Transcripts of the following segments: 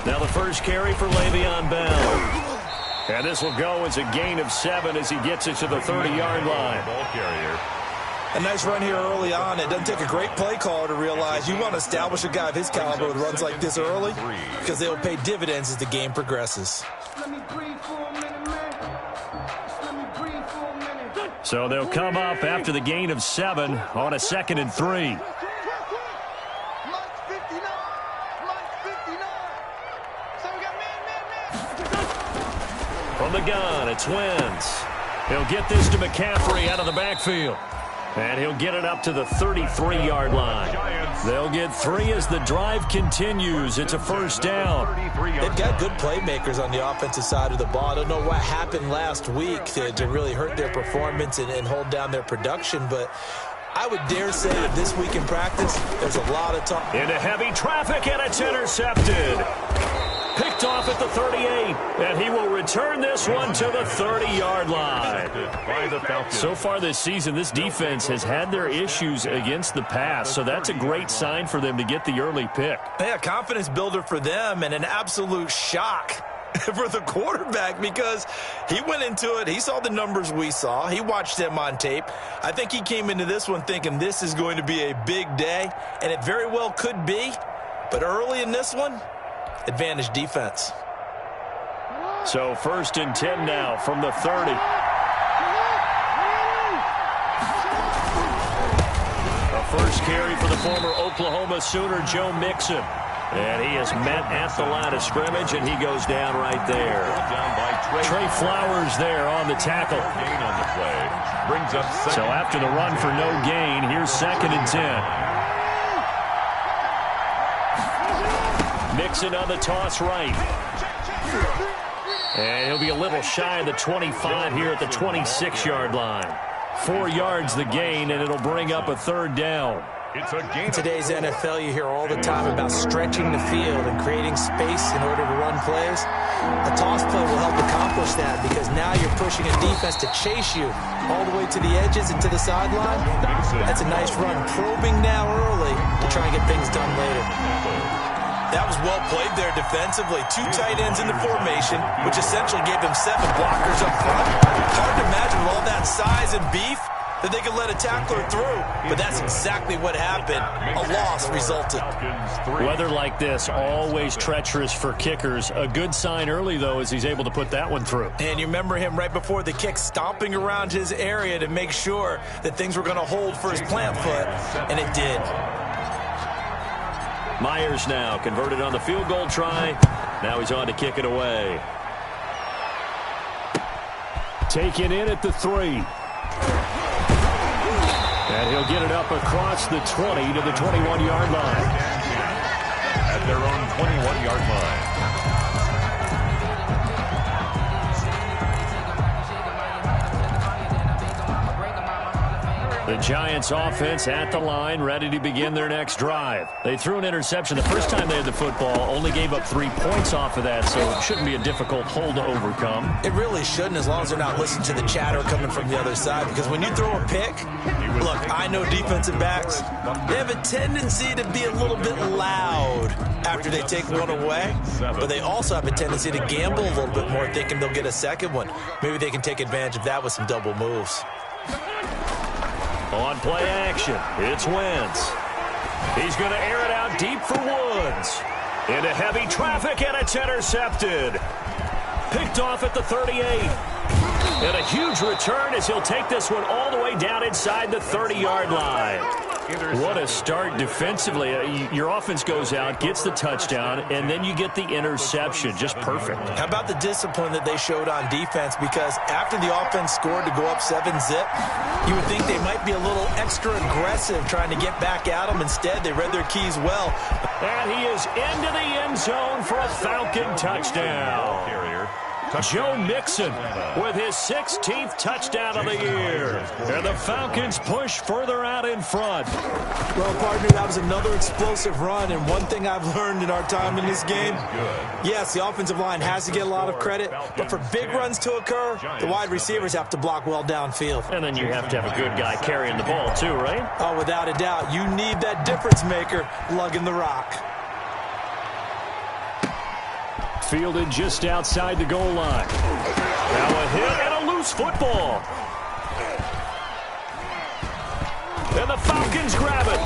Now the first carry for Le'Veon Bell. And this will go as a gain of 7 as he gets it to the 30-yard line. Ball carrier. A nice run here early on. It doesn't take a great play caller to realize you want to establish a guy of his caliber with runs like this early because they will pay dividends as the game progresses. So they'll come up after the gain of 7 on a 2nd and 3. From the gun, it's Wentz. He'll get this to McCaffrey out of the backfield. And he'll get it up to the 33-yard line. They'll get 3 as the drive continues. It's a first down. They've got good playmakers on the offensive side of the ball. I don't know what happened last week to really hurt their performance and hold down their production, but I would dare say that this week in practice, there's a lot of talk. Into heavy traffic, and it's intercepted. Picked off at the 38, and he will return this one to the 30-yard line. So far this season, this defense has had their issues against the pass, so that's a great sign for them to get the early pick. Yeah, confidence builder for them and an absolute shock for the quarterback because he went into it. He saw the numbers we saw. He watched them on tape. I think he came into this one thinking this is going to be a big day, and it very well could be. But early in this one, advantage defense. So 1st and 10 now from the 30. A first carry for the former Oklahoma Sooner, Joe Mixon. And he is met at the line of scrimmage, and he goes down right there. Trey Flowers there on the tackle. Gain on the play. Brings up second. So after the run for no gain, here's 2nd and 10. Mixon on the toss right. And he'll be a little shy of the 25 here at the 26-yard line. 4 yards the gain, and it'll bring up a 3rd down. It's a gain. In today's NFL, you hear all the time about stretching the field and creating space in order to run plays. A toss play will help accomplish that because now you're pushing a defense to chase you all the way to the edges and to the sideline. That's a nice run, probing now early to try and get things done later. That was well played there defensively. 2 tight ends in the formation, which essentially gave them 7 blockers up front. Hard to imagine with all that size and beef that they could let a tackler through, but that's exactly what happened. A loss resulted. Weather like this, always treacherous for kickers. A good sign early, though, is he's able to put that one through. And you remember him right before the kick stomping around his area to make sure that things were going to hold for his plant foot, and it did. Myers now converted on the field goal try. Now he's on to kick it away. Taken in at the 3. And he'll get it up across the 20 to the 21-yard line. At their own 21-yard line. The Giants offense at the line, ready to begin their next drive. They threw an interception the first time they had the football, only gave up 3 points off of that, so it shouldn't be a difficult hole to overcome. It really shouldn't, as long as they're not listening to the chatter coming from the other side, because when you throw a pick, look, I know defensive backs, they have a tendency to be a little bit loud after they take one away, but they also have a tendency to gamble a little bit more, thinking they'll get a second one. Maybe they can take advantage of that with some double moves. On play action, it's Wentz. He's going to air it out deep for Woods. Into heavy traffic, and it's intercepted. Picked off at the 38. And a huge return as he'll take this one all the way down inside the 30-yard line. What a start defensively. Your offense goes out, gets the touchdown, and then you get the interception. Just perfect. How about the discipline that they showed on defense? Because after the offense scored to go up 7-zip, you would think they might be a little extra aggressive trying to get back at them. Instead, they read their keys well. And he is into the end zone for a Falcon touchdown. Joe Mixon with his 16th touchdown of the year. And the Falcons push further out in front. Well, partner, that was another explosive run. And one thing I've learned in our time in this game, yes, the offensive line has to get a lot of credit. But for big runs to occur, the wide receivers have to block well downfield. And then you have to have a good guy carrying the ball too, right? Oh, without a doubt. You need that difference maker lugging the rock. Fielded just outside the goal line. Now a hit and a loose football. And the Falcons grab it.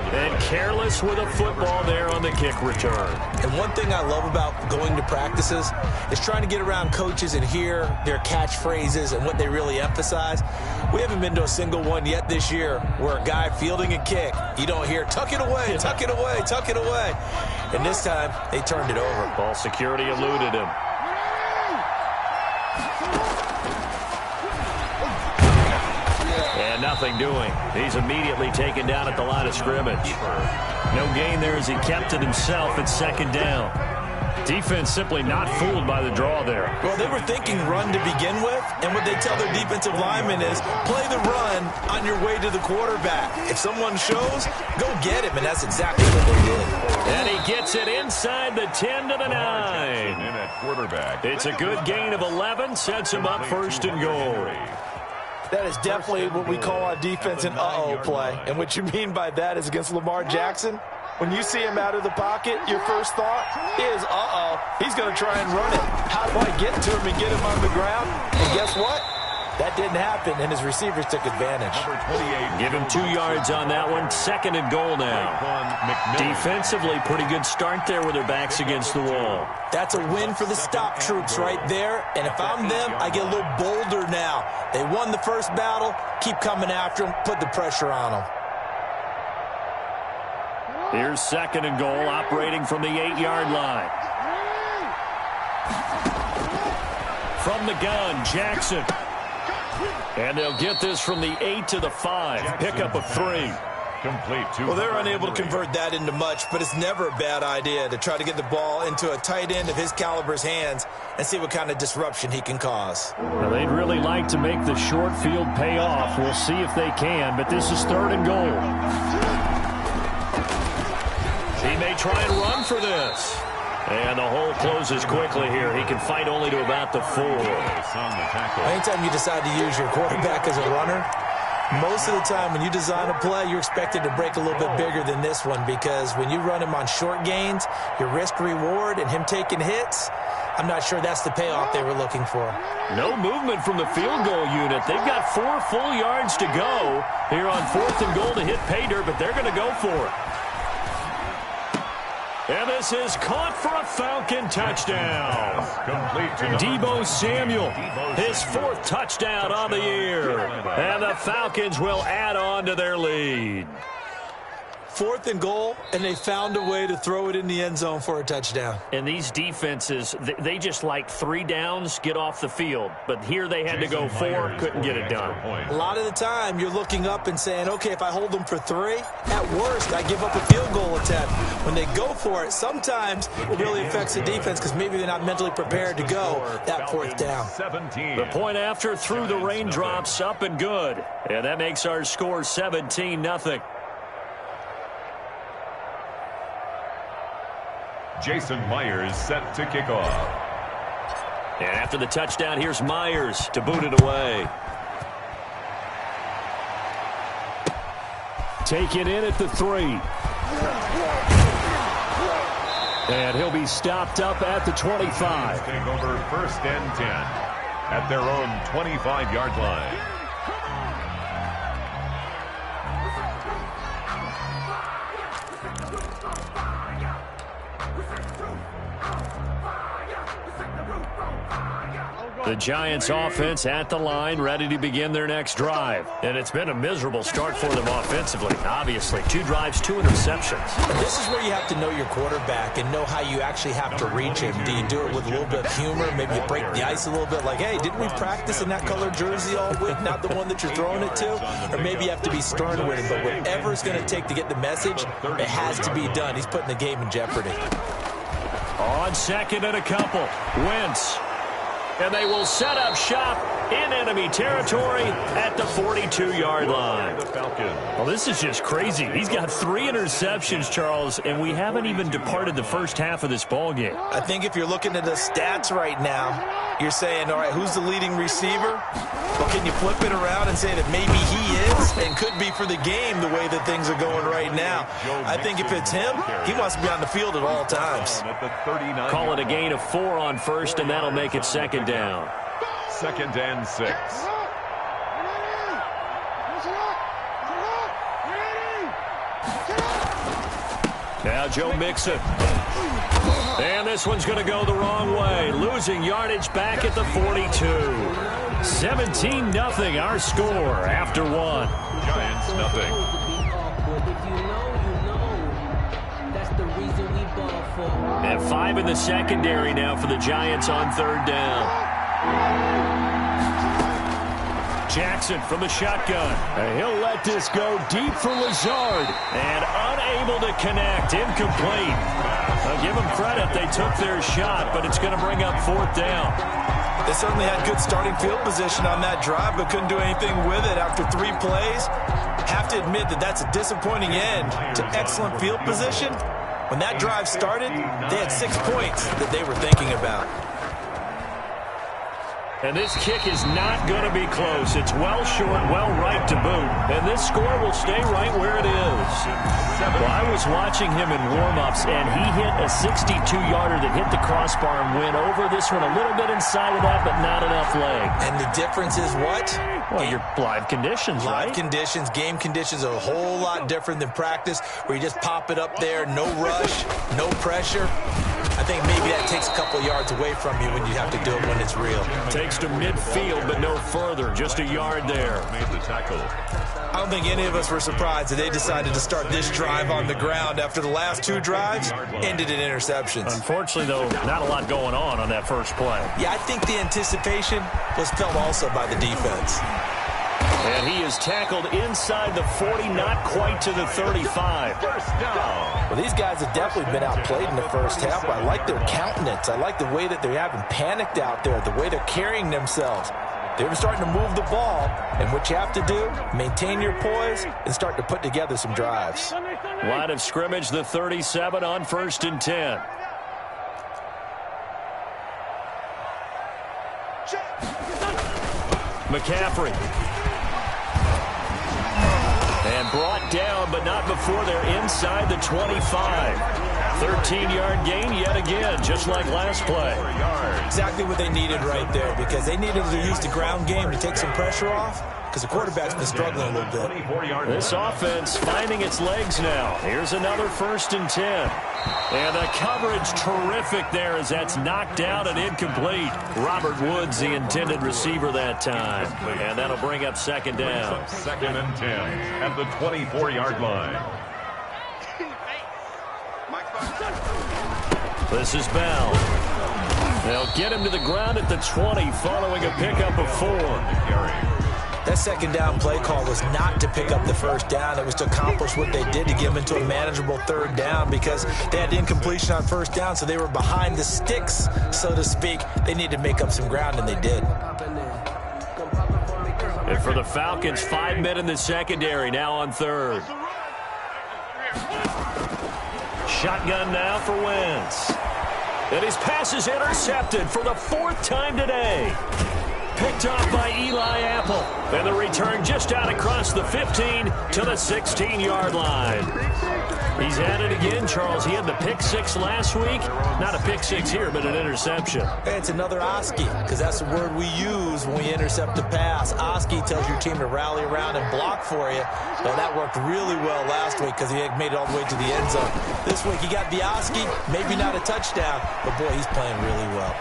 And careless with a football there on the kick return. And one thing I love about going to practices is trying to get around coaches and hear their catchphrases and what they really emphasize. We haven't been to a single one yet this year where a guy fielding a kick, you don't hear, tuck it away, tuck it away, tuck it away. And this time, they turned it over. Ball security eluded him. And nothing doing. He's immediately taken down at the line of scrimmage. No gain there as he kept it himself at second down. Defense simply not fooled by the draw there. Well, they were thinking run to begin with, and what they tell their defensive linemen is play the run on your way to the quarterback. If someone shows, go get him, and that's exactly what they did. And he gets it inside the 10 to the 9. It's a good gain of 11, sets him up first and goal. That is definitely what we call on defense an uh-oh play. And what you mean by that is against Lamar Jackson, when you see him out of the pocket, your first thought is, uh-oh, he's going to try and run it. How do I get to him and get him on the ground? And guess what? That didn't happen, and his receivers took advantage. Give him 2 yards on that one. Second and goal now. Defensively, pretty good start there with their backs against the wall. That's a win for the stop troops right there. And if I'm them, I get a little bolder now. They won the first battle. Keep coming after them. Put the pressure on them. Here's second and goal, operating from the 8-yard line. From the gun, Jackson. And they'll get this from the 8 to the 5. Pickup of 3. Well, they're unable to convert that into much, but it's never a bad idea to try to get the ball into a tight end of his caliber's hands and see what kind of disruption he can cause. Now, they'd really like to make the short field pay off. We'll see if they can, but this is third and goal. He may try and run for this. And the hole closes quickly here. He can fight only to about the 4. Anytime you decide to use your quarterback as a runner, most of the time when you design a play, you're expected to break a little bit bigger than this one, because when you run him on short gains, your risk-reward and him taking hits, I'm not sure that's the payoff they were looking for. No movement from the field goal unit. They've got 4 full yards to go here on 4th and goal to hit pay dirt, but they're going to go for it. And this is caught for a Falcon touchdown. Deebo Samuel, his 4th touchdown on the year. And the Falcons will add on to their lead. 4th and goal, and they found a way to throw it in the end zone for a touchdown. And these defenses, they just like 3 downs, get off the field. But here they had to go 4, couldn't get it done. A lot of the time, you're looking up and saying, okay, if I hold them for 3, at worst, I give up a field goal attempt. When they go for it, sometimes it really affects the defense because maybe they're not mentally prepared to go that 4th down. The point after through the raindrops, up and good. And that makes our score 17-0. Jason Myers set to kick off. And after the touchdown, here's Myers to boot it away. Taken in at the 3. And he'll be stopped up at the 25. Take over 1st and 10 at their own 25-yard line. The Giants offense at the line, ready to begin their next drive. And it's been a miserable start for them offensively, obviously. 2 drives, 2 interceptions. And this is where you have to know your quarterback and know how you actually have to reach him. Do you do it with a little bit of humor? Maybe you break the ice a little bit, like, hey, didn't we practice in that color jersey all week, not the one that you're throwing it to? Or maybe you have to be stern with him. But whatever it's going to take to get the message, it has to be done. He's putting the game in jeopardy. On 2nd and a couple, Wentz. And they will set up shop in enemy territory at the 42-yard line. Well, this is just crazy. He's got 3 interceptions, Charles, and we haven't even departed the first half of this ballgame. I think if you're looking at the stats right now, you're saying, all right, who's the leading receiver? Well, can you flip it around and say that maybe he is and could be for the game the way that things are going right now? I think if it's him, he wants to be on the field at all times. Call it a gain of 4 on first, and that'll make it second down. 2nd and 6. Now Joe Mixon. And this one's going to go the wrong way. Losing yardage back at the 42. 17-0 our score after 1. Giants nothing. And 5 in the secondary now for the Giants on 3rd down. Jackson from the shotgun. And he'll let this go deep for Lazard. And unable to connect. Incomplete. I'll give them credit. They took their shot, but it's going to bring up 4th down. They certainly had good starting field position on that drive, but couldn't do anything with it after 3 plays. Have to admit that that's a disappointing end to excellent field position. When that drive started, they had 6 points that they were thinking about. And this kick is not going to be close. It's well short, well right to boot. And this score will stay right where it is. Well, I was watching him in warm-ups, and he hit a 62-yarder that hit the crossbar and went over. This one a little bit inside of that, but not enough leg. And the difference is what? Well, your live conditions, right? Live conditions, game conditions are a whole lot different than practice, where you just pop it up there, no rush, no pressure. I think maybe that takes a couple yards away from you when you have to do it when it's real. Takes to midfield, but no further. Just a yard there. Made the tackle. I don't think any of us were surprised that they decided to start this drive on the ground after the last 2 drives ended in interceptions. Unfortunately, though, not a lot going on that first play. Yeah, I think the anticipation was felt also by the defense. And he is tackled inside the 40, not quite to the 35. First down. Well, these guys have definitely been outplayed in the first half, but I like their countenance. I like the way that they haven't panicked out there, the way they're carrying themselves. They're starting to move the ball, and what you have to do, maintain your poise and start to put together some drives. Line of scrimmage, the 37 on 1st and 10. McCaffrey. And brought down, but not before they're inside the 25. 13-yard gain yet again, just like last play. Exactly what they needed right there, because they needed to use the ground game to take some pressure off, because the quarterback's been struggling a little bit. This offense finding its legs now. Here's another 1st and 10. And the coverage terrific there as that's knocked down and incomplete. Robert Woods, the intended receiver that time. And that'll bring up 2nd down. 2nd and 10 at the 24-yard line. This is Bell. They'll get him to the ground at the 20 following a pickup of 4. That 2nd down play call was not to pick up the 1st down. It was to accomplish what they did to get them into a manageable 3rd down, because they had incompletion on 1st down, so they were behind the sticks, so to speak. They needed to make up some ground, and they did. And for the Falcons, 5 men in the secondary, now on 3rd. Shotgun now for Wentz. And his pass is intercepted for the 4th time today. Picked off by Eli Apple. And the return just out across the 15 to the 16-yard line. He's at it again, Charles. He had the pick 6 last week. Not a pick 6 here, but an interception. It's another Oski, because that's the word we use when we intercept a pass. Oski tells your team to rally around and block for you. Well, that worked really well last week because he had made it all the way to the end zone. This week he got the Oski, maybe not a touchdown, but boy, he's playing really well.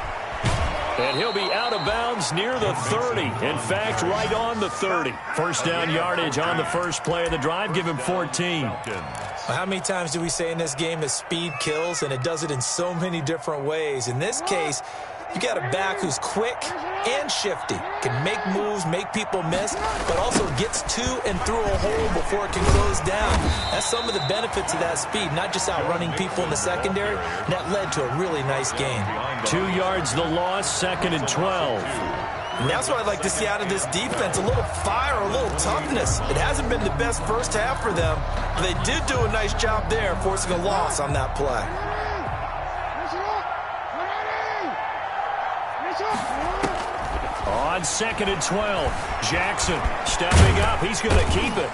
And he'll be out of bounds near the 30. In fact, right on the 30. 1st down yardage on the first play of the drive. Give him 14. Well, how many times do we say in this game that speed kills, and it does it in so many different ways? In this case, You got a back who's quick and shifty, can make moves, make people miss, but also gets to and through a hole before it can close down. That's some of the benefits of that speed, not just outrunning people in the secondary. And that led to a really nice gain. 2 yards the loss, 2nd and 12. And that's what I'd like to see out of this defense, a little fire, a little toughness. It hasn't been the best first half for them, but they did do a nice job there, forcing a loss on that play. On 2nd and 12, Jackson stepping up. He's going to keep it.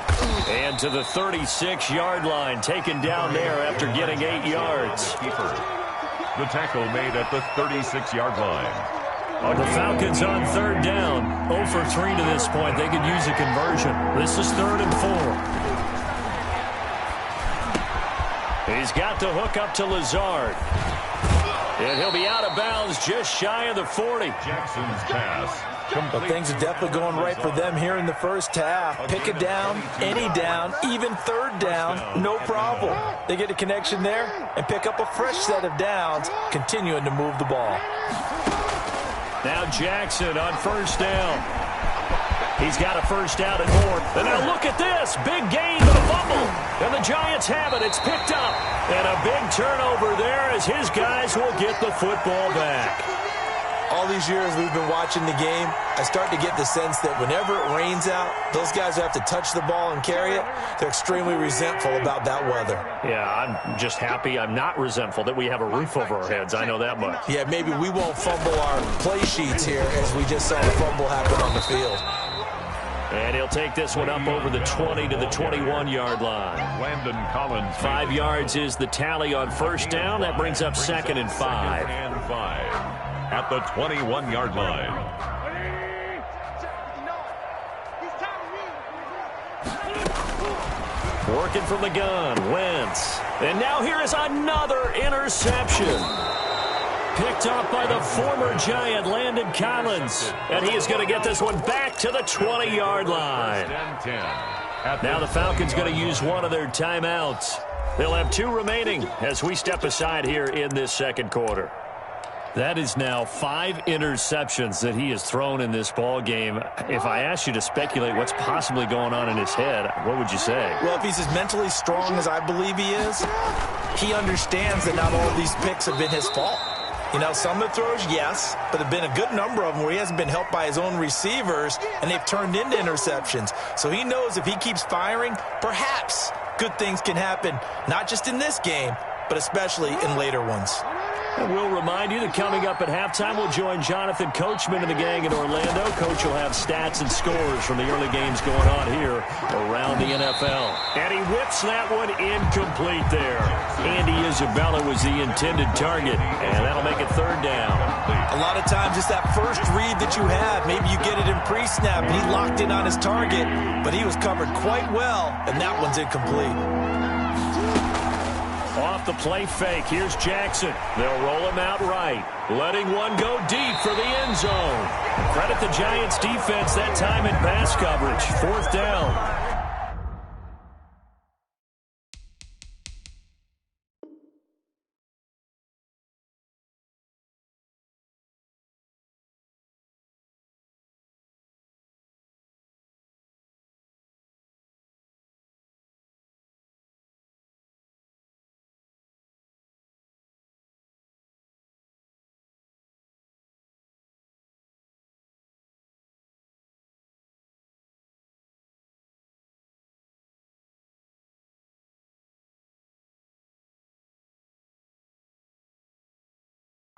And to the 36-yard line, taken down there after getting 8 yards. The tackle made at the 36-yard line. The Falcons on 3rd down. 0 for 3 to this point. They could use a conversion. This is 3rd and 4. He's got the hook up to Lazard. And he'll be out of bounds just shy of the 40. Jackson's pass. Well, things are definitely going right for them here in the first half. Pick a down, any down, even 3rd down, no problem. They get a connection there and pick up a fresh set of downs, continuing to move the ball. Now Jackson on 1st down. He's got a first down and more. And now look at this. Big gain to the fumble. And the Giants have it. It's picked up. And a big turnover there as his guys will get the football back. All these years we've been watching the game, I start to get the sense that whenever it rains out, those guys who have to touch the ball and carry it, they're extremely resentful about that weather. Yeah, I'm just happy I'm not resentful that we have a roof over our heads. I know that much. Yeah, maybe we won't fumble our play sheets here as we just saw a fumble happen on the field. And he'll take this one up over the 20 to the 21-yard line. Landon Collins. 5 yards is the tally on 1st down. That brings up 2nd and 5. At the 21-yard line. Working from the gun, Wentz. And now here is another interception. Picked up by the former Giant, Landon Collins. And he is going to get this one back to the 20-yard line. Now the Falcons going to use one of their timeouts. They'll have 2 remaining as we step aside here in this 2nd quarter. That is now 5 interceptions that he has thrown in this ball game. If I asked you to speculate what's possibly going on in his head, what would you say? Well, if he's as mentally strong as I believe he is, he understands that not all of these picks have been his fault. You know, some of the throws, yes, but there have been a good number of them where he hasn't been helped by his own receivers, and they've turned into interceptions. So he knows if he keeps firing, perhaps good things can happen, not just in this game, but especially in later ones. And we'll remind you that coming up at halftime, we'll join Jonathan Coachman and the gang in Orlando. Coach will have stats and scores from the early games going on here around the NFL. And he whips that one incomplete there. Andy Isabella was the intended target, and that'll make it 3rd down. A lot of times it's that first read that you have. Maybe you get it in pre-snap, and he locked in on his target, but he was covered quite well, and that one's incomplete. Off the play fake, here's Jackson. They'll roll him out right, letting one go deep for the end zone. Credit the Giants defense that time in pass coverage. 4th down.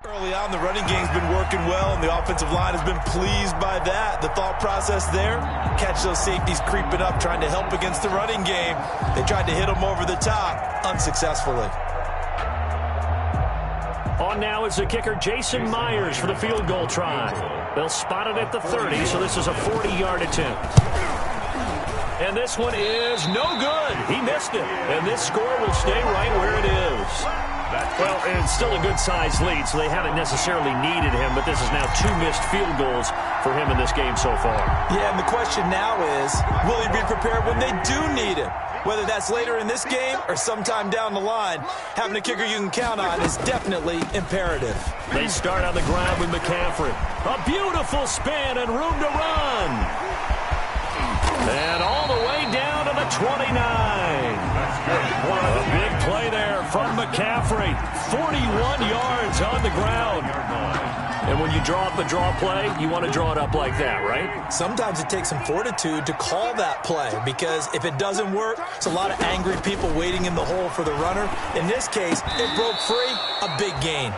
Early on, the running game's been working well, and the offensive line has been pleased by that. The thought process there, catch those safeties creeping up, trying to help against the running game. They tried to hit them over the top, unsuccessfully. On now is the kicker, Jason Myers, for the field goal try. They'll spot it at the 30, so this is a 40-yard attempt. And this one is no good. He missed it. And this score will stay right where it is. Well, it's still a good-sized lead, so they haven't necessarily needed him, but this is now 2 missed field goals for him in this game so far. Yeah, and the question now is, will he be prepared when they do need him? Whether that's later in this game or sometime down the line, having a kicker you can count on is definitely imperative. They start on the ground with McCaffrey. A beautiful spin and room to run. And all the way down to the 29. A big play there from McCaffrey. 41 yards on the ground. And when you draw up a draw play, you want to draw it up like that, right? Sometimes it takes some fortitude to call that play, because if it doesn't work, it's a lot of angry people waiting in the hole for the runner. In this case, it broke free, a big gain.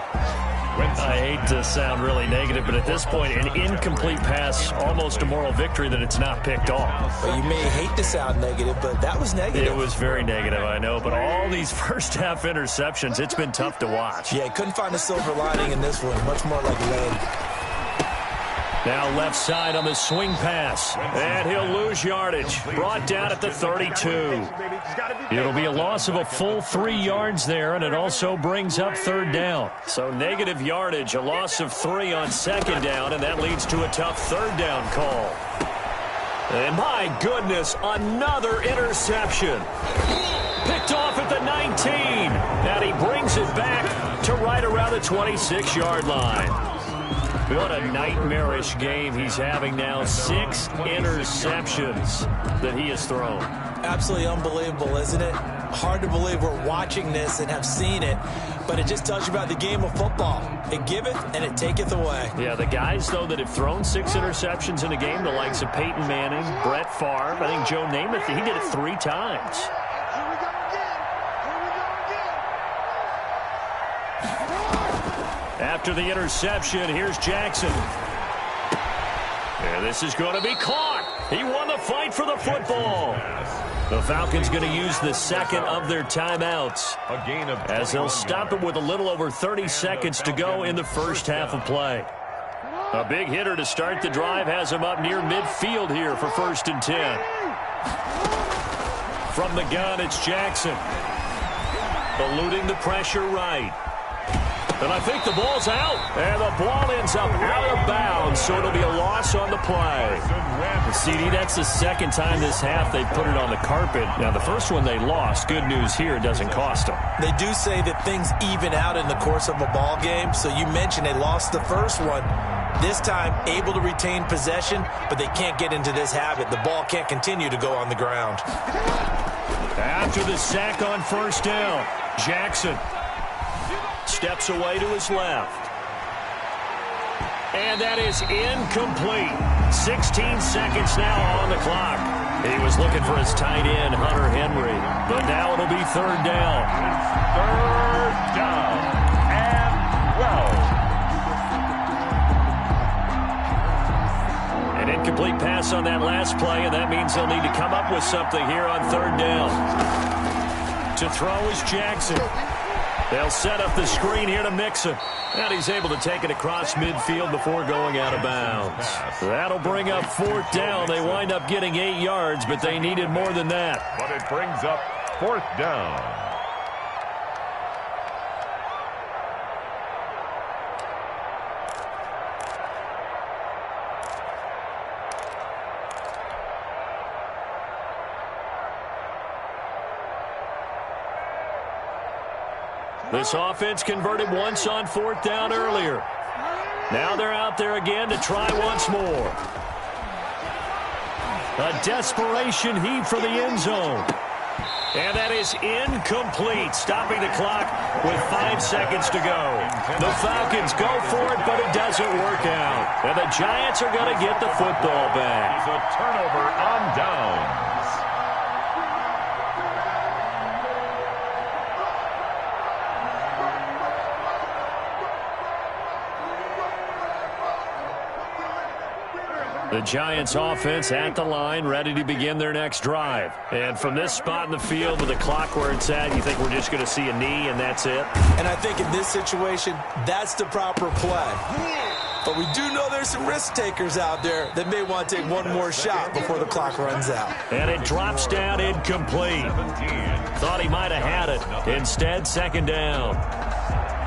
I hate to sound really negative, but at this point, an incomplete pass, almost a moral victory that it's not picked off. Well, you may hate to sound negative, but that was negative. It was very negative, I know, but all these first-half interceptions, it's been tough to watch. Yeah, couldn't find a silver lining in this one, much more like lead. Now left side on the swing pass, and he'll lose yardage. Brought down at the 32. It'll be a loss of a full 3 yards there, and it also brings up third down. So negative yardage, a loss of 3 on second down, and that leads to a tough third down call. And my goodness, another interception. Picked off at the 19, and he brings it back to right around the 26-yard line. What a nightmarish game he's having now. 6 interceptions that he has thrown. Absolutely unbelievable, isn't it? Hard to believe we're watching this and have seen it, but it just tells you about the game of football. It giveth and it taketh away. Yeah, the guys, though, that have thrown 6 interceptions in a game, the likes of Peyton Manning, Brett Favre, I think Joe Namath, he did it 3 times. After the interception, here's Jackson. And this is going to be caught. He won the fight for the football. The Falcons going to use the second of their timeouts, as they'll stop it with a little over 30 seconds to go in the first half of play. A big hitter to start the drive has him up near midfield here for 1st and 10. From the gun, it's Jackson. Eluding the pressure right. And I think the ball's out. And the ball ends up out of bounds, so it'll be a loss on the play. CD, that's the second time this half they put it on the carpet. Now, the first one they lost. Good news here, it doesn't cost them. They do say that things even out in the course of a ball game. So you mentioned they lost the first one. This time, able to retain possession, but they can't get into this habit. The ball can't continue to go on the ground. After the sack on 1st down, Jackson steps away to his left. And that is incomplete. 16 seconds now on the clock. He was looking for his tight end, Hunter Henry. But now it'll be 3rd down. 3rd down and 12. An incomplete pass on that last play, and that means they'll need to come up with something here on 3rd down. To throw is Jackson. They'll set up the screen here to Mixon. And he's able to take it across midfield before going out of bounds. That'll bring up 4th down. They wind up getting 8 yards, but they needed more than that. But it brings up 4th down. This offense converted once on 4th down earlier. Now they're out there again to try once more. A desperation heave for the end zone. And that is incomplete, stopping the clock with 5 seconds to go. The Falcons go for it, but it doesn't work out. And the Giants are going to get the football back. It's a turnover on downs. The Giants offense at the line, ready to begin their next drive. And from this spot in the field with the clock where it's at, you think we're just going to see a knee and that's it? And I think in this situation, that's the proper play. But we do know there's some risk takers out there that may want to take one more shot before the clock runs out. And it drops down incomplete. Thought he might have had it. Instead, 2nd down.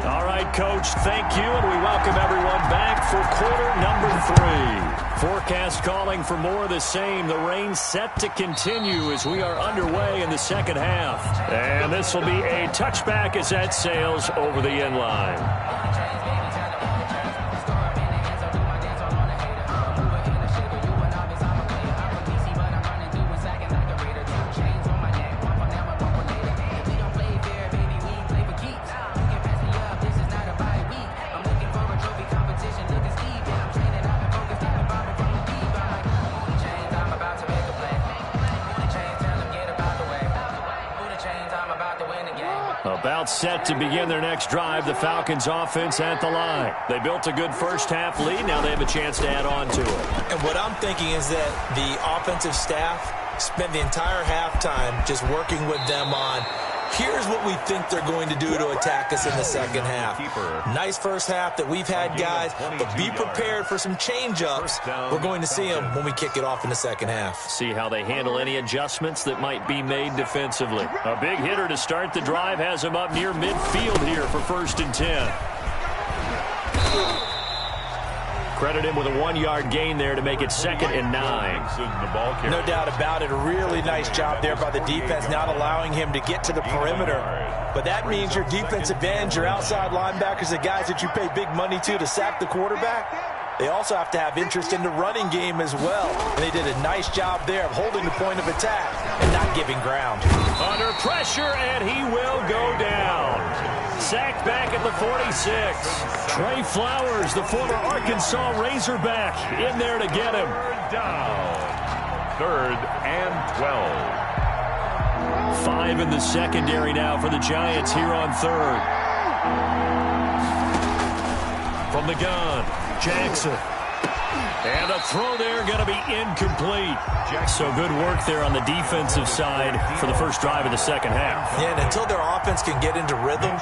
All right, Coach, thank you, and we welcome everyone back for quarter number 3. Forecast calling for more of the same. The rain set to continue as we are underway in the second half. And this will be a touchback as that sails over the end line. About set to begin their next drive, the Falcons offense at the line. They built a good first-half lead. Now they have a chance to add on to it. And what I'm thinking is that the offensive staff spent the entire halftime just working with them on, here's what we think they're going to do to attack us in the second half. Nice first half that we've had, guys, but be prepared for some change-ups. We're going to see them when we kick it off in the second half. See how they handle any adjustments that might be made defensively. A big hitter to start the drive has him up near midfield here for 1st and 10. Credit him with a 1-yard gain there to make it 2nd and 9. No doubt about it. A really nice job there by the defense, not allowing him to get to the perimeter. But that means your defensive ends, your outside linebackers, the guys that you pay big money to sack the quarterback, they also have to have interest in the running game as well. And they did a nice job there of holding the point of attack and not giving ground. Under pressure, and he will go down. Sacked back at the 46. Trey Flowers, the former Arkansas Razorback, in there to get him. Down. 3rd and 12. 5 in the secondary now for the Giants here on 3rd. From the gun, Jackson. And a throw there going to be incomplete. So good work there on the defensive side for the first drive of the second half. Yeah, and until their offense can get into rhythm,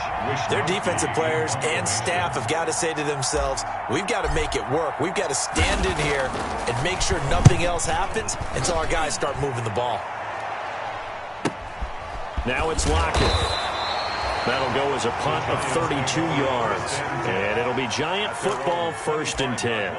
their defensive players and staff have got to say to themselves, we've got to make it work. We've got to stand in here and make sure nothing else happens until our guys start moving the ball. Now it's Lockett. That'll go as a punt of 32 yards. And it'll be Giant football, 1st and 10.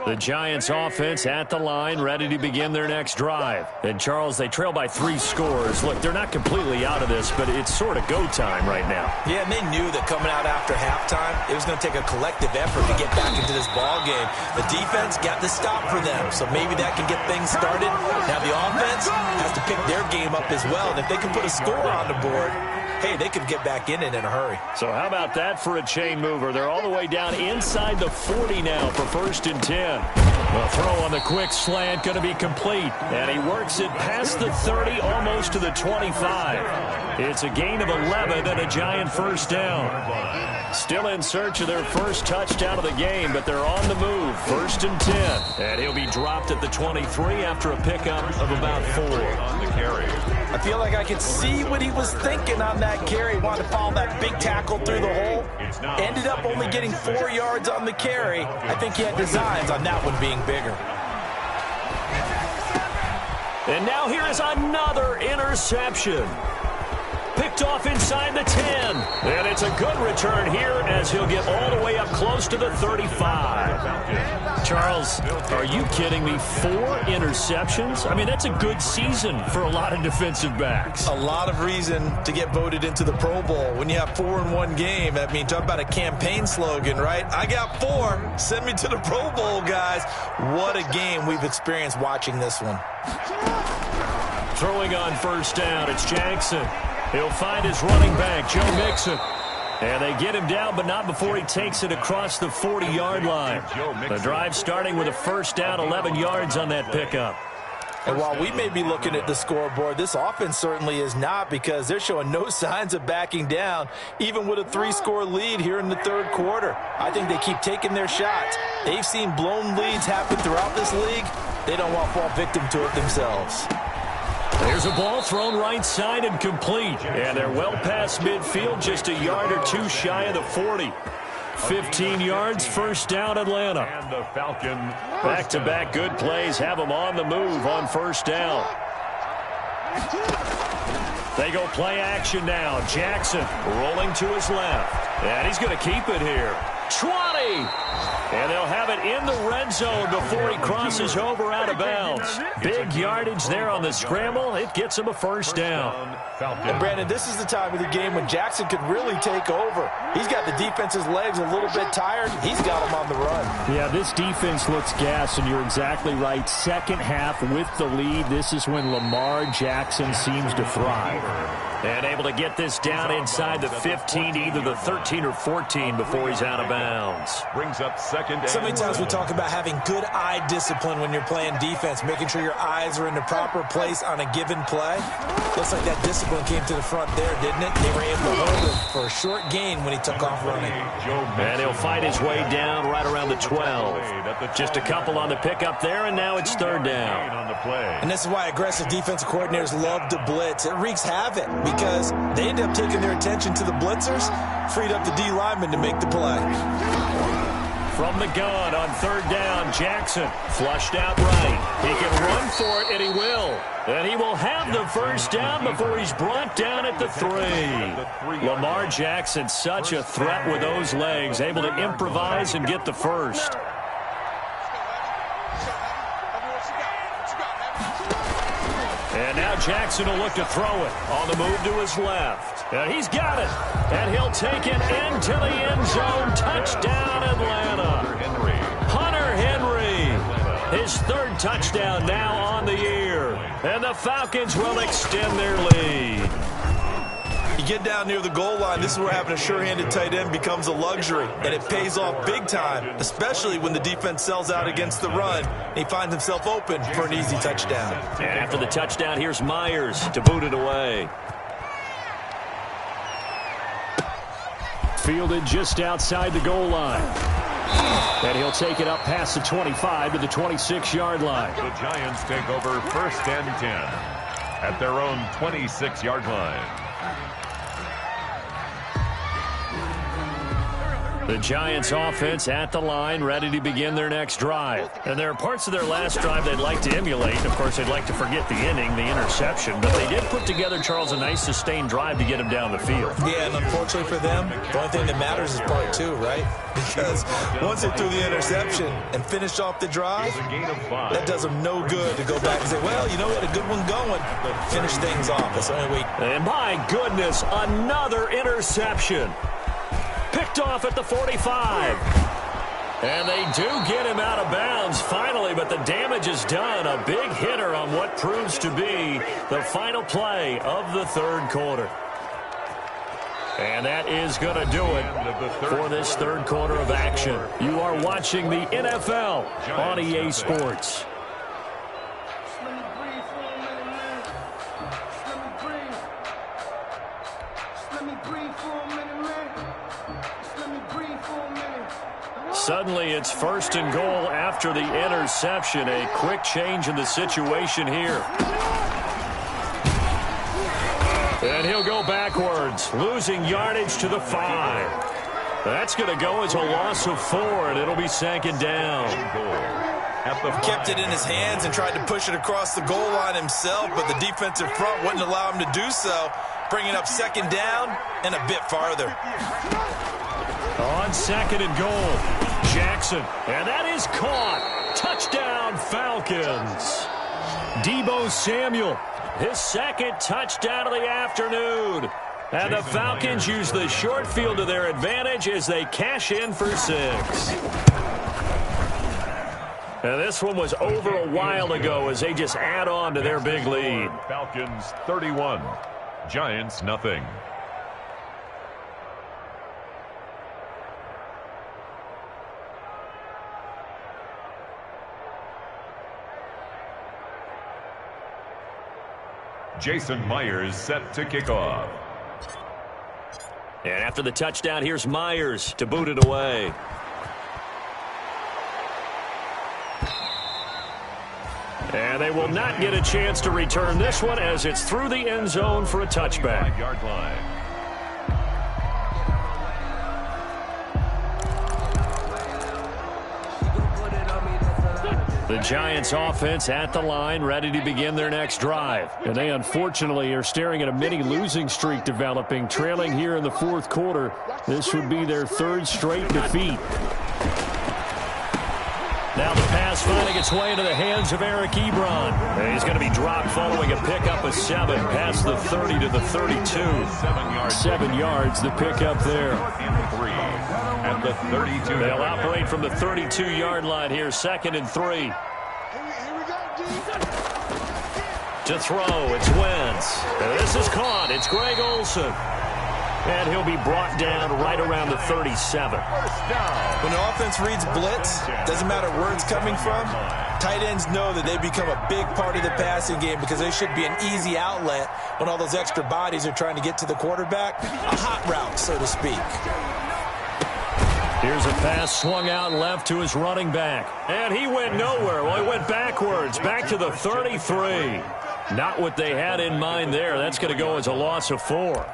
The Giants offense at the line, ready to begin their next drive. And, Charles, they trail by 3 scores. Look, they're not completely out of this, but it's sort of go time right now. Yeah, and they knew that coming out after halftime, it was going to take a collective effort to get back into this ball game. The defense got the stop for them, so maybe that can get things started. Now the offense has to pick their game up as well, and if they can put a score on the board, hey, they could get back in it in a hurry. So how about that for a chain mover? They're all the way down inside the 40 now for 1st and 10. The throw on the quick slant going to be complete. And he works it past the 30, almost to the 25. It's a gain of 11 and a Giant first down. Still in search of their first touchdown of the game, but they're on the move. 1st and 10. And he'll be dropped at the 23 after a pickup of about 4. On the carry. I feel like I could see what he was thinking on that carry. He wanted to follow that big tackle through the hole. Ended up only getting 4 yards on the carry. I think he had designs on that one being bigger. And now here is another interception. Picked off inside the 10. And it's a good return here as he'll get all the way up close to the 35. Charles, are you kidding me? 4 interceptions? I mean, that's a good season for a lot of defensive backs. A lot of reason to get voted into the Pro Bowl. When you have 4 in one game, I mean, talk about a campaign slogan, right? I got 4. Send me to the Pro Bowl, guys. What a game we've experienced watching this one. Throwing on first down, it's Jackson. He'll find his running back, Joe Mixon. And they get him down, but not before he takes it across the 40-yard line. The drive starting with a first down, 11 yards on that pickup. And while we may be looking at the scoreboard, this offense certainly is not, because they're showing no signs of backing down, even with a 3-score lead here in the 3rd quarter. I think they keep taking their shots. They've seen blown leads happen throughout this league. They don't want to fall victim to it themselves. There's a ball thrown right side and complete. And they're well past midfield, just a yard or 2 shy of the 40. 15 yards, first down, Atlanta. And the Falcon. Back-to-back good plays have them on the move on first down. They go play action now. Jackson rolling to his left. And he's going to keep it here. 20. And they'll have it in the red zone before he crosses over out of bounds. Big yardage there on the scramble. It gets him a first down. And Brandon, this is the time of the game when Jackson could really take over. He's got the defense's legs a little bit tired. He's got them on the run. Yeah, this defense looks gassed, and you're exactly right. Second half with the lead, this is when Lamar Jackson seems to thrive. And able to get this down inside the 15, either the 13 or 14 before he's out of bounds. Brings up second. So many times we talk about having good eye discipline when you're playing defense, making sure your eyes are in the proper place on a given play. Looks like that discipline came to the front there, didn't it? They were able to hold him for a short gain when he took off running. And he'll fight his way down right around the 12. Just a couple on the pickup there, and now it's third down. And this is why aggressive defensive coordinators love to blitz. It wreaks havoc because they end up taking their attention to the blitzers, freed up the D lineman to make the play. From the gun on third down, Jackson flushed out right. He can run for it, and he will. And he will have the first down before he's brought down at the 3. Lamar Jackson, such a threat with those legs, able to improvise and get the first. And now Jackson will look to throw it on the move to his left. And he's got it. And he'll take it into the end zone. Touchdown, Atlanta. Hunter Henry. His third touchdown now on the year. And the Falcons will extend their lead. You get down near the goal line, this is where having a sure-handed tight end becomes a luxury, and it pays off big time, especially when the defense sells out against the run. He finds himself open for an easy touchdown. And after the touchdown, here's Myers to boot it away. Fielded just outside the goal line. And he'll take it up past the 25 to the 26-yard line. The Giants take over first and 10 at their own 26-yard line. The Giants offense at the line, ready to begin their next drive. And there are parts of their last drive they'd like to emulate. Of course, they'd like to forget the inning, the interception. But they did put together, Charles, a nice sustained drive to get him down the field. Yeah, and unfortunately for them, the only thing that matters is part 2, right? Because once they threw the interception and finished off the drive, that does them no good to go back and say, well, you know, we had a good one going. Finish things off. That's the only way. And my goodness, another interception. Picked off at the 45. And they do get him out of bounds finally, but the damage is done. A big hitter on what proves to be the final play of the third quarter. And that is going to do it for this third quarter of action. You are watching the NFL on EA Sports. Suddenly, it's first and goal after the interception. A quick change in the situation here. And he'll go backwards, losing yardage to the 5. That's going to go as a loss of 4, and it'll be second down. Kept it in his hands and tried to push it across the goal line himself, but the defensive front wouldn't allow him to do so, bringing up second down and a bit farther. On second and goal. Jackson, and that is caught. Touchdown, Falcons. Deebo Samuel, his second touchdown of the afternoon. And the Falcons use the short field to their advantage as they cash in for 6. And this one was over a while ago as they just add on to their big lead. Falcons 31, Giants nothing. Jason Myers set to kick off. And after the touchdown, here's Myers to boot it away. And they will not get a chance to return this one as it's through the end zone for a touchback. 5-yard line. The Giants offense at the line, ready to begin their next drive. And they unfortunately are staring at a mini losing streak developing, trailing here in the fourth quarter. This would be their third straight defeat. Now the pass finding its way into the hands of Eric Ebron. And he's going to be dropped following a pickup of 7 past the 30 to the 32. 7 yards, the pickup there. At the 32. They'll operate from the 32-yard line here, 2nd and 3. To throw, it's Wentz. This is caught. It's Greg Olsen. And he'll be brought down right around the 37. When the offense reads blitz, doesn't matter where it's coming from, tight ends know that they become a big part of the passing game because they should be an easy outlet when all those extra bodies are trying to get to the quarterback. A hot route, so to speak. Here's a pass swung out left to his running back. And he went nowhere. Well, he went backwards, back to the 33. Not what they had in mind there. That's going to go as a loss of 4.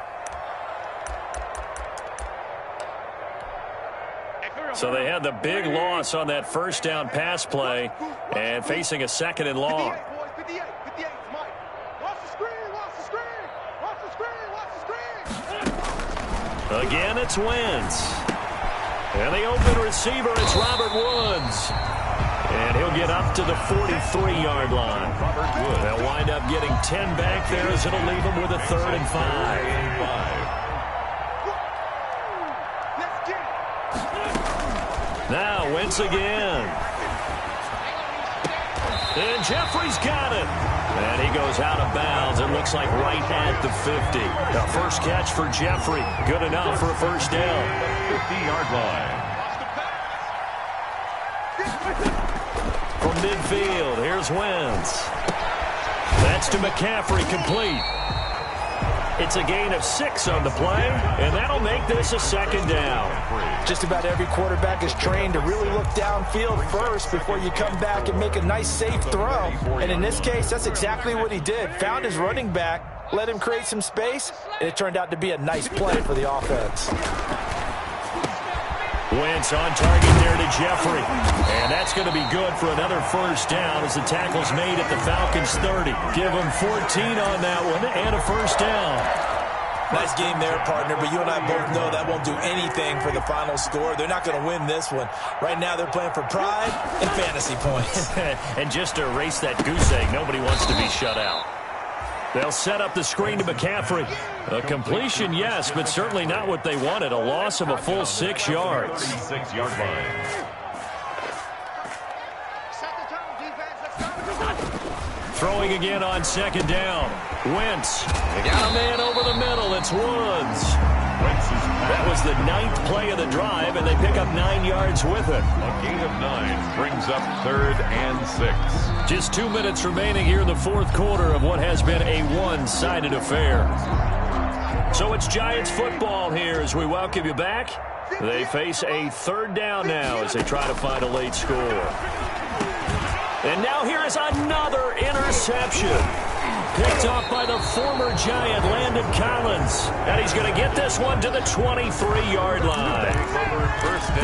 So they had the big loss on that first down pass play and facing a 2nd and long. Again, it's Wentz. And the open receiver, it's Robert Woods. And he'll get up to the 43-yard line. They'll wind up getting 10 back there as it'll leave them with a 3rd and 5. Now, Wentz again. And Jeffrey's got it. And he goes out of bounds. It looks like right at the 50. The first catch for Jeffrey. Good enough for a first down. 50-yard line. From midfield, here's Wentz. That's to McCaffrey, complete. It's a gain of 6 on the play, and that'll make this a 2nd down. Just about every quarterback is trained to really look downfield first before you come back and make a nice, safe throw. And in this case, that's exactly what he did. Found his running back, let him create some space, and it turned out to be a nice play for the offense. Wentz on target there to Jeffrey. And that's going to be good for another first down as the tackle's made at the Falcons' 30. Give them 14 on that one and a first down. Nice game there, partner, but you and I both know that won't do anything for the final score. They're not going to win this one. Right now they're playing for pride and fantasy points. And just to erase that goose egg, nobody wants to be shut out. They'll set up the screen to McCaffrey. A completion, yes, but certainly not what they wanted. A loss of a full 6 yards. 36-yard line. Throwing again on 2nd down. Wentz. They got a man over the middle. It's Woods. That was the 9th play of the drive, and they pick up 9 yards with it. A gain of 9 brings up 3rd and 6. Just 2 minutes remaining here in the fourth quarter of what has been a one-sided affair. So it's Giants football here as we welcome you back. They face a 3rd down now as they try to find a late score. And now here is another interception. Picked off by the former Giant, Landon Collins. And he's going to get this one to the 23-yard line.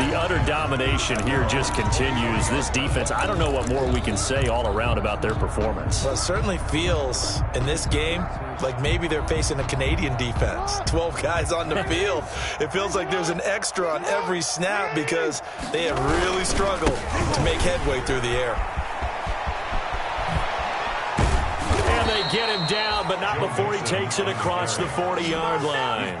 The utter domination here just continues. This defense, I don't know what more we can say all around about their performance. Well, it certainly feels in this game like maybe they're facing a Canadian defense. 12 guys on the field. It feels like there's an extra on every snap because they have really struggled to make headway through the air. They get him down, but not before he takes it across the 40-yard line.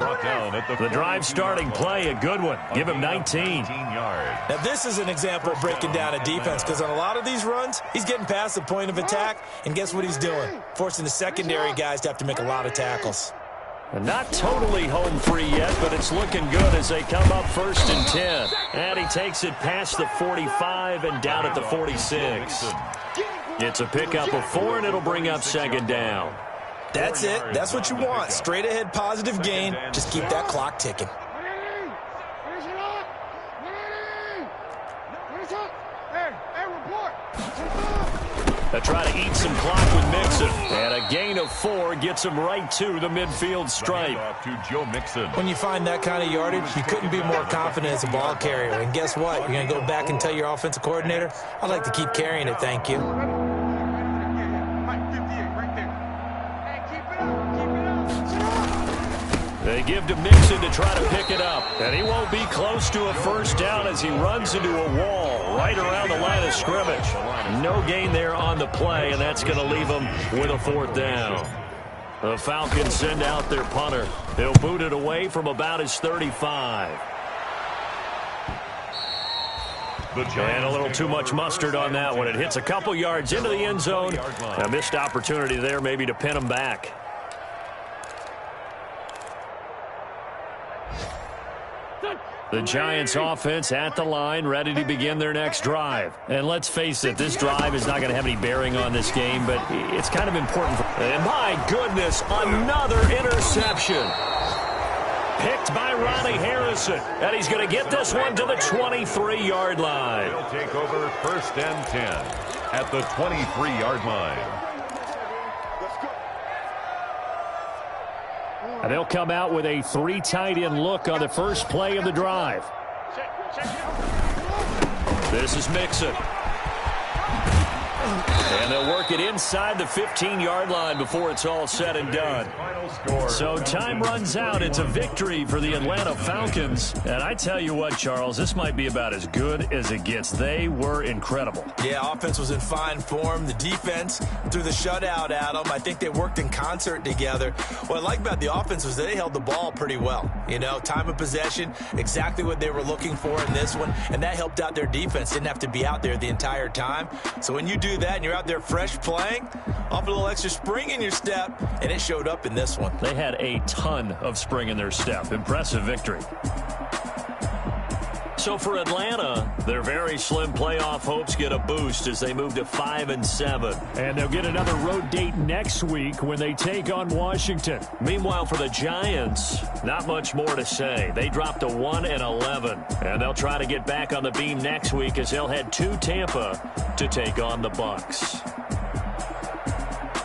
The drive starting play, a good one. Give him 19. Now, this is an example of breaking down a defense because on a lot of these runs, he's getting past the point of attack, and guess what he's doing? Forcing the secondary guys to have to make a lot of tackles. Not totally home free yet, but it's looking good as they come up 1st and 10. And he takes it past the 45 and down at the 46. It's a pickup of 4, and it'll bring up 2nd down. That's it. That's what you want. Straight ahead positive gain. Just keep that clock ticking. A They try to eat some clock with Mixon. And a gain of 4 gets him right to the midfield stripe. To Joe Mixon. When you find that kind of yardage, you couldn't be more confident as a ball carrier. And guess what? You're going to go back and tell your offensive coordinator, I'd like to keep carrying it, thank you. They give to Mixon to try to pick it up. And he won't be close to a first down as he runs into a wall right around the line of scrimmage. No gain there on the play, and that's going to leave him with a 4th down. The Falcons send out their punter. He'll boot it away from about his 35. And a little too much mustard on that one. It hits a couple yards into the end zone. A missed opportunity there maybe to pin him back. The Giants offense at the line, ready to begin their next drive. And let's face it, this drive is not going to have any bearing on this game, but it's kind of important. And my goodness, another interception. Picked by Ronnie Harrison. And he's going to get this one to the 23-yard line. He'll take over 1st and 10 at the 23-yard line. And they'll come out with a 3 tight end look on the first play of the drive. This is Mixon. And they'll work it inside the 15-yard line before it's all said and done. So time runs out. It's a victory for the Atlanta Falcons. And I tell you what, Charles, this might be about as good as it gets. They were incredible. Yeah, offense was in fine form. The defense threw the shutout at them. I think they worked in concert together. What I like about the offense was they held the ball pretty well. You know, time of possession, exactly what they were looking for in this one. And that helped out their defense. Didn't have to be out there the entire time. So when you do that and you're out there fresh playing, off a little extra spring in your step, and it showed up in this one. They had a ton of spring in their step. Impressive victory. So for Atlanta, their very slim playoff hopes get a boost as they move to 5-7. And they'll get another road date next week when they take on Washington. Meanwhile, for the Giants, not much more to say. They dropped to 1-11, and they'll try to get back on the beam next week as they'll head to Tampa to take on the Bucs.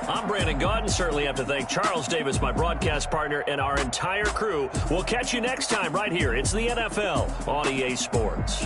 I'm Brandon Gaudin. Certainly have to thank Charles Davis, my broadcast partner, and our entire crew. We'll catch you next time right here. It's the NFL on EA Sports.